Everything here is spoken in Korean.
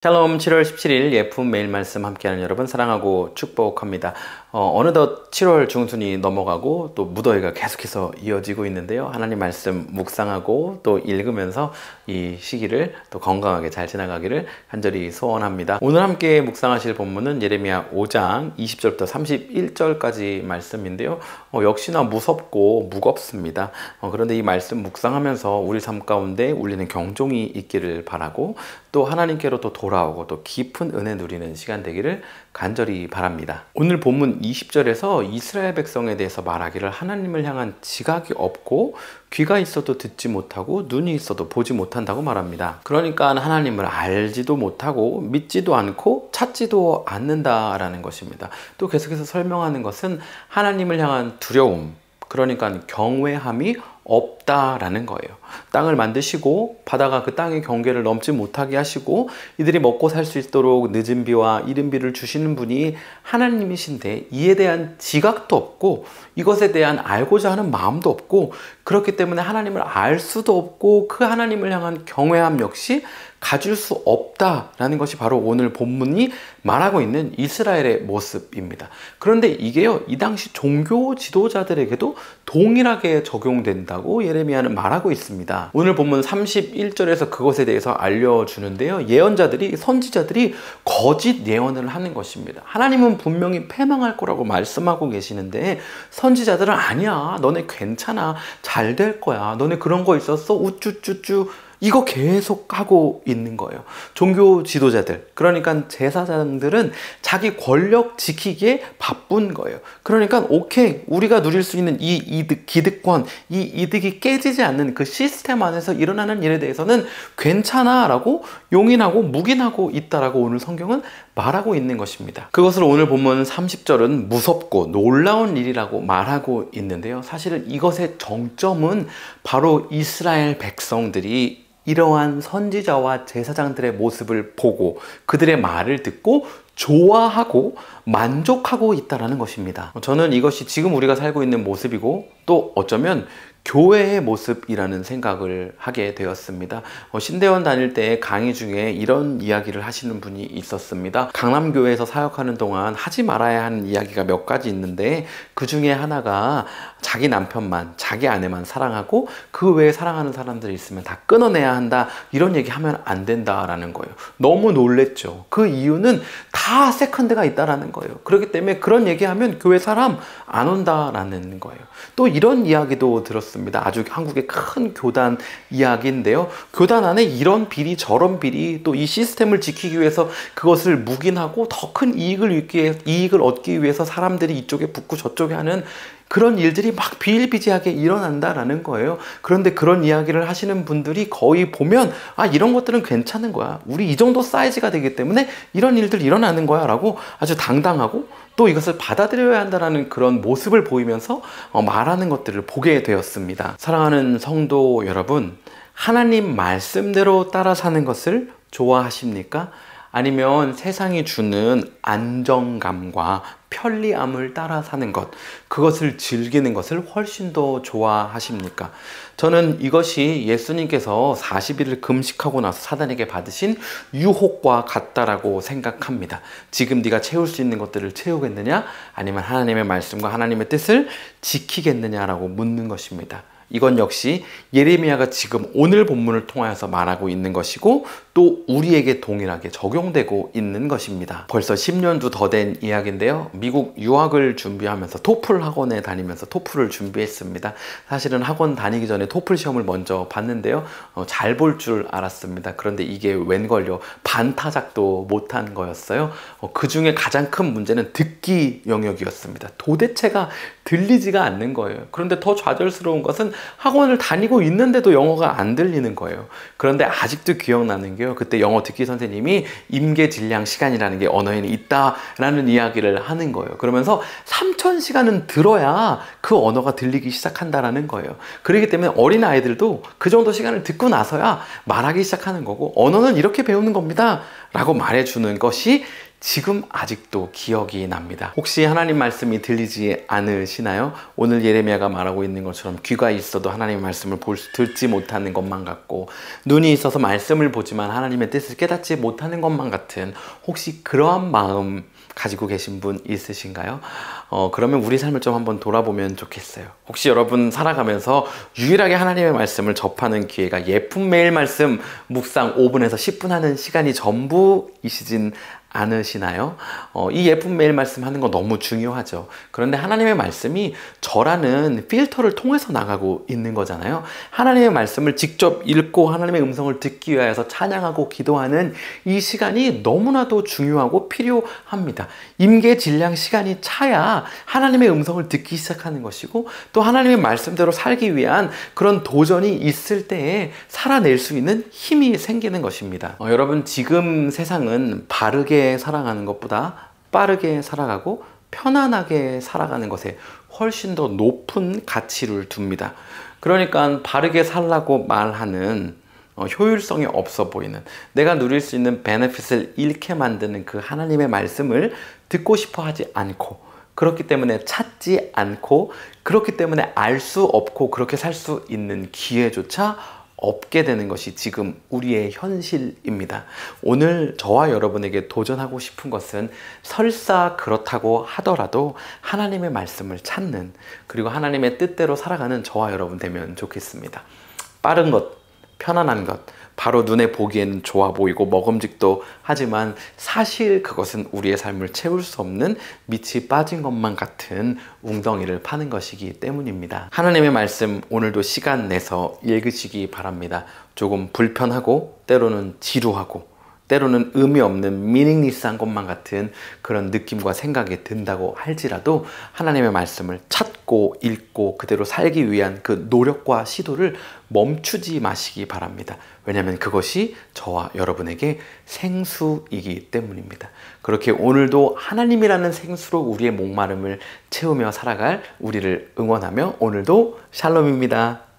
샬롬 7월 17일 예품 매일 말씀 함께하는 여러분 사랑하고 축복합니다. 어느덧 7월 중순이 넘어가고 또 무더위가 계속해서 이어지고 있는데요. 하나님 말씀 묵상하고 또 읽으면서 이 시기를 또 건강하게 잘 지나가기를 간절히 소원합니다. 오늘 함께 묵상하실 본문은 예레미야 5장 20절부터 31절까지 말씀인데요. 역시나 무섭고 무겁습니다. 그런데 이 말씀 묵상하면서 우리 삶 가운데 울리는 경종이 있기를 바라고 또 하나님께로 또 돌아오고 또 깊은 은혜 누리는 시간 되기를 간절히 바랍니다. 오늘 본문 20절에서 이스라엘 백성에 대해서 말하기를 하나님을 향한 지각이 없고 귀가 있어도 듣지 못하고 눈이 있어도 보지 못한다고 말합니다. 그러니까 하나님을 알지도 못하고 믿지도 않고 찾지도 않는다라는 것입니다. 또 계속해서 설명하는 것은 하나님을 향한 두려움, 그러니까 경외함이 없다라는 거예요. 땅을 만드시고 바다가 그 땅의 경계를 넘지 못하게 하시고 이들이 먹고 살 수 있도록 늦은 비와 이른 비를 주시는 분이 하나님이신데 이에 대한 지각도 없고 이것에 대한 알고자 하는 마음도 없고 그렇기 때문에 하나님을 알 수도 없고 그 하나님을 향한 경외함 역시 가질 수 없다라는 것이 바로 오늘 본문이 말하고 있는 이스라엘의 모습입니다. 그런데 이게요, 이 당시 종교 지도자들에게도 동일하게 적용된다고 예레미야는 말하고 있습니다. 오늘 본문 31절에서 그것에 대해서 알려주는데요. 예언자들이, 선지자들이 거짓 예언을 하는 것입니다. 하나님은 분명히 패망할 거라고 말씀하고 계시는데 선지자들은 아니야, 너네 괜찮아, 잘 될 거야, 너네 그런 거 있었어, 우쭈쭈쭈 이거 계속 하고 있는 거예요. 종교 지도자들, 그러니까 제사장들은 자기 권력 지키기에 바쁜 거예요. 그러니까 오케이, 우리가 누릴 수 있는 이 이득, 기득권, 이 이득이 깨지지 않는 그 시스템 안에서 일어나는 일에 대해서는 괜찮아 라고 용인하고 묵인하고 있다라고 오늘 성경은 말하고 있는 것입니다. 그것을 오늘 본문 30절은 무섭고 놀라운 일이라고 말하고 있는데요. 사실은 이것의 정점은 바로 이스라엘 백성들이 이러한 선지자와 제사장들의 모습을 보고 그들의 말을 듣고 좋아하고 만족하고 있다는 것입니다. 저는 이것이 지금 우리가 살고 있는 모습이고 또 어쩌면 교회의 모습이라는 생각을 하게 되었습니다. 신대원 다닐 때 강의 중에 이런 이야기를 하시는 분이 있었습니다. 강남교회에서 사역하는 동안 하지 말아야 하는 이야기가 몇 가지 있는데 그 중에 하나가 자기 남편만, 자기 아내만 사랑하고 그 외에 사랑하는 사람들이 있으면 다 끊어내야 한다, 이런 얘기 하면 안 된다라는 거예요. 너무 놀랬죠. 그 이유는 다 세컨드가 있다라는 거예요. 그렇기 때문에 그런 얘기하면 교회 사람 안 온다라는 거예요. 또 이런 이야기도 들었습니다. 아주 한국의 큰 교단 이야기인데요. 교단 안에 이런 비리 저런 비리, 또 이 시스템을 지키기 위해서 그것을 묵인하고 더 큰 이익을 얻기 위해서 사람들이 이쪽에 붙고 저쪽에 하는 그런 일들이 막 비일비재하게 일어난다라는 거예요. 그런데 그런 이야기를 하시는 분들이 거의 보면 이런 것들은 괜찮은 거야, 우리 이 정도 사이즈가 되기 때문에 이런 일들이 일어나는 거야 라고 아주 당당하고 또 이것을 받아들여야 한다는 그런 모습을 보이면서 말하는 것들을 보게 되었습니다. 사랑하는 성도 여러분, 하나님 말씀대로 따라 사는 것을 좋아하십니까? 아니면 세상이 주는 안정감과 편리함을 따라 사는 것, 그것을 즐기는 것을 훨씬 더 좋아하십니까? 저는 이것이 예수님께서 40일을 금식하고 나서 사단에게 받으신 유혹과 같다라고 생각합니다. 지금 네가 채울 수 있는 것들을 채우겠느냐, 아니면 하나님의 말씀과 하나님의 뜻을 지키겠느냐라고 묻는 것입니다. 이건 역시 예레미야가 지금 오늘 본문을 통하여서 말하고 있는 것이고 또 우리에게 동일하게 적용되고 있는 것입니다. 벌써 10년도 더 된 이야기인데요. 미국 유학을 준비하면서 토플 학원에 다니면서 토플을 준비했습니다. 사실은 학원 다니기 전에 토플 시험을 먼저 봤는데요. 잘 볼 줄 알았습니다. 그런데 이게 웬걸요, 반타작도 못한 거였어요. 그 중에 가장 큰 문제는 듣기 영역이었습니다. 도대체가 들리지가 않는 거예요. 그런데 더 좌절스러운 것은 학원을 다니고 있는데도 영어가 안 들리는 거예요. 그런데 아직도 기억나는 게요, 그때 영어 듣기 선생님이 임계질량 시간이라는 게 언어에는 있다라는 이야기를 하는 거예요. 그러면서 3000시간은 들어야 그 언어가 들리기 시작한다라는 거예요. 그렇기 때문에 어린 아이들도 그 정도 시간을 듣고 나서야 말하기 시작하는 거고, 언어는 이렇게 배우는 겁니다 라고 말해주는 것이 지금 아직도 기억이 납니다. 혹시 하나님 말씀이 들리지 않으시나요? 오늘 예레미야가 말하고 있는 것처럼 귀가 있어도 하나님의 말씀을 듣지 못하는 것만 같고, 눈이 있어서 말씀을 보지만 하나님의 뜻을 깨닫지 못하는 것만 같은, 혹시 그러한 마음 가지고 계신 분 있으신가요? 그러면 우리 삶을 좀 한번 돌아보면 좋겠어요. 혹시 여러분 살아가면서 유일하게 하나님의 말씀을 접하는 기회가 예쁜 매일 말씀 묵상 5분에서 10분 하는 시간이 전부이시진 않으시나요? 이 예쁜 매일 말씀 하는 거 너무 중요하죠. 그런데 하나님의 말씀이 저라는 필터를 통해서 나가고 있는 거잖아요. 하나님의 말씀을 직접 읽고 하나님의 음성을 듣기 위하여서 찬양하고 기도하는 이 시간이 너무나도 중요하고 필요합니다. 임계질량 시간이 차야 하나님의 음성을 듣기 시작하는 것이고, 또 하나님의 말씀대로 살기 위한 그런 도전이 있을 때에 살아낼 수 있는 힘이 생기는 것입니다. 여러분, 지금 세상은 바르게 살아가는 것보다 빠르게 살아가고 편안하게 살아가는 것에 훨씬 더 높은 가치를 둡니다. 그러니까 바르게 살라고 말하는 효율성이 없어 보이는, 내가 누릴 수 있는 베네핏을 잃게 만드는 그 하나님의 말씀을 듣고 싶어 하지 않고, 그렇기 때문에 찾지 않고, 그렇기 때문에 알 수 없고 그렇게 살 수 있는 기회조차 없게 되는 것이 지금 우리의 현실입니다. 오늘 저와 여러분에게 도전하고 싶은 것은 설사 그렇다고 하더라도 하나님의 말씀을 찾는, 그리고 하나님의 뜻대로 살아가는 저와 여러분 되면 좋겠습니다. 빠른 것, 편안한 것, 바로 눈에 보기에는 좋아 보이고 먹음직도 하지만 사실 그것은 우리의 삶을 채울 수 없는 밑이 빠진 것만 같은 웅덩이를 파는 것이기 때문입니다. 하나님의 말씀 오늘도 시간 내서 읽으시기 바랍니다. 조금 불편하고 때로는 지루하고 때로는 의미 없는 미닝리스한 것만 같은 그런 느낌과 생각이 든다고 할지라도 하나님의 말씀을 찾고 읽고 그대로 살기 위한 그 노력과 시도를 멈추지 마시기 바랍니다. 왜냐하면 그것이 저와 여러분에게 생수이기 때문입니다. 그렇게 오늘도 하나님이라는 생수로 우리의 목마름을 채우며 살아갈 우리를 응원하며 오늘도 샬롬입니다.